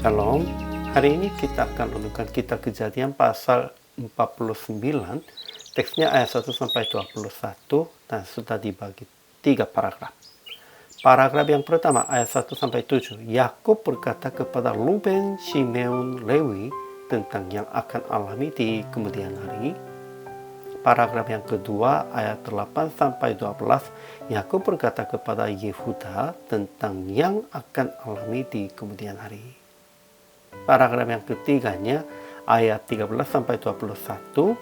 Shalom, hari ini kita akan renungkan kitab Kejadian pasal 49, teksnya ayat 1 sampai 21 dan sudah dibagi 3 paragraf. Paragraf yang pertama ayat 1 sampai 7, Yakub berkata kepada Ruben, Simeon, Lewi tentang yang akan alami di kemudian hari. Paragraf yang kedua ayat 8 sampai 12, Yakub berkata kepada Yehuda tentang yang akan alami di kemudian hari. Paragraf yang ketiganya ayat 13 sampai 21,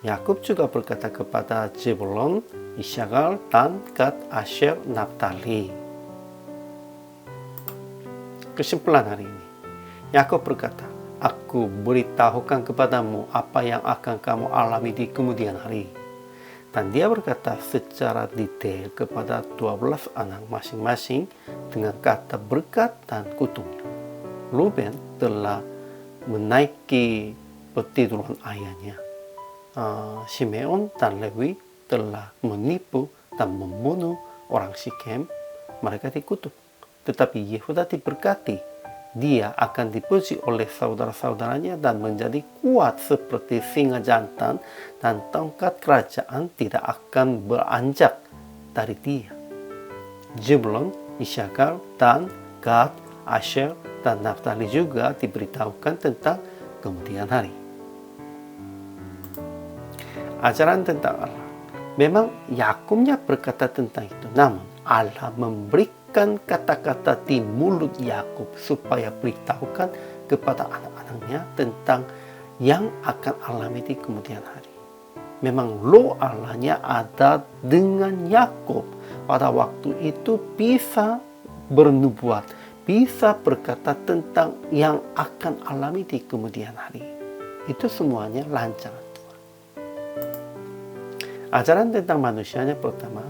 Yakub juga berkata kepada Zebulon, Isakar, dan Gad, Asher, Naftali. Kesimpulan hari ini, Yakub berkata, Aku beritahukan kepadamu apa yang akan kamu alami di kemudian hari. Dan dia berkata secara detail kepada 12 anak masing-masing dengan kata berkat dan kutuknya. Ruben telah menaiki petiduran ayahnya. Simeon dan Lewi telah menipu dan membunuh orang Sikem. Mereka dikutuk. Tetapi Yehuda diberkati. Dia akan dipuji oleh saudara-saudaranya dan menjadi kuat seperti singa jantan, dan tongkat kerajaan tidak akan beranjak dari dia. Zebulon, Isakar, dan Gad, Asher, dan Naftali juga diberitahukan tentang kemudian hari. Ajaran tentang Allah. Memang Yakubnya berkata tentang itu, namun Allah memberikan kata-kata di mulut Yakub supaya beritahukan kepada anak-anaknya tentang yang akan alami di kemudian hari. Memang roh Allahnya ada dengan Yakub pada waktu itu, bisa bernubuat, bisa berkata tentang yang akan alami di kemudian hari. Itu semuanya lancaran Tuhan. Ajaran tentang manusianya pertama,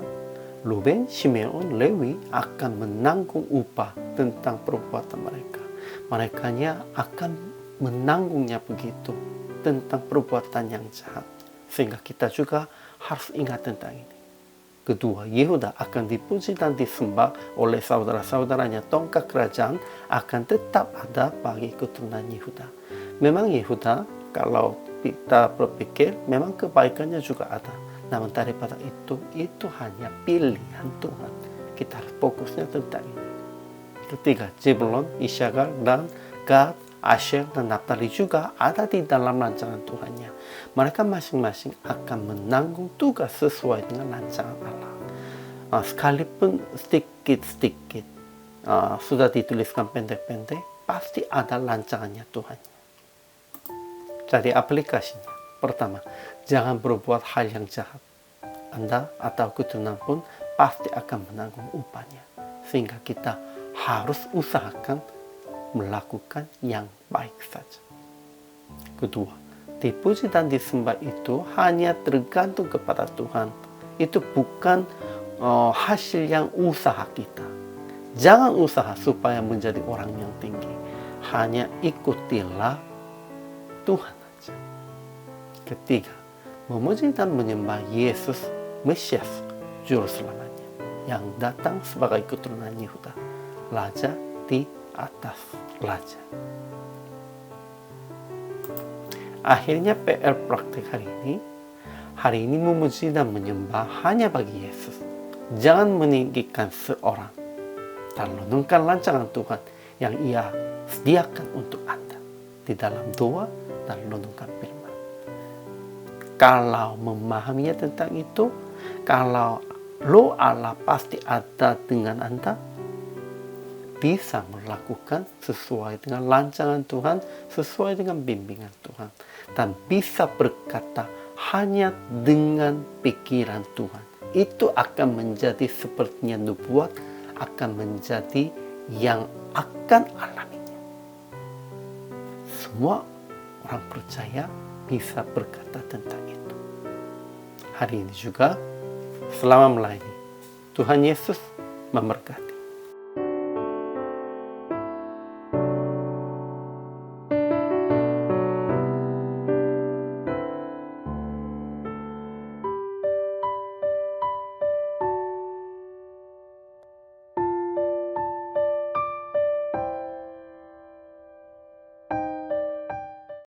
Ruben, Simeon, Lewi akan menanggung upah tentang perbuatan mereka. Merekanya akan menanggungnya begitu tentang perbuatan yang jahat. Sehingga kita juga harus ingat tentang ini. Kedua, Yehuda akan dipuji dan disembah oleh saudara-saudaranya. Tongkat kerajaan akan tetap ada bagi keturunan Yehuda. Memang Yehuda, kalau kita berpikir, memang kebaikannya juga ada. Namun daripada itu hanya pilihan Tuhan. Kita harus fokusnya tentang ini. Ketiga, Zebulon, Isakar, dan Gad, Asher, dan Naftali juga ada di dalam rancangan Tuhannya. Mereka masing-masing akan menanggung tugas sesuai dengan rancangan Allah. Sekalipun sedikit-sedikit sudah dituliskan pendek-pendek, pasti ada rancangannya Tuhannya. Jadi aplikasinya. Pertama, jangan berbuat hal yang jahat. Anda atau keturunan pun pasti akan menanggung upahnya. Sehingga kita harus usahakan melakukan yang baik saja. Kedua, dipuji dan disembah itu hanya tergantung kepada Tuhan. Itu bukan hasil yang usaha kita. Jangan usaha supaya menjadi orang yang tinggi. Hanya ikutilah Tuhan. Ketiga, memuji dan menyembah Yesus Mesias, Juru Selamatnya, yang datang sebagai keturunan Yehuda, Raja di atas Raja. Akhirnya PR praktik hari ini memuji dan menyembah hanya bagi Yesus. Jangan meninggikan seorang, dan renungkan rancangan Tuhan yang Ia sediakan untuk Anda di dalam doa dan renungkan firman. Kalau memahaminya tentang itu, kalau roh Allah pasti ada dengan Anda, bisa melakukan sesuai dengan rancangan Tuhan, sesuai dengan bimbingan Tuhan, dan bisa berkata hanya dengan pikiran Tuhan. Itu akan menjadi sepertinya nubuat, akan menjadi yang akan alaminya. Semua orang percaya bisa berkata tentang itu. Hari ini juga, selama melayani, Tuhan Yesus memberkati.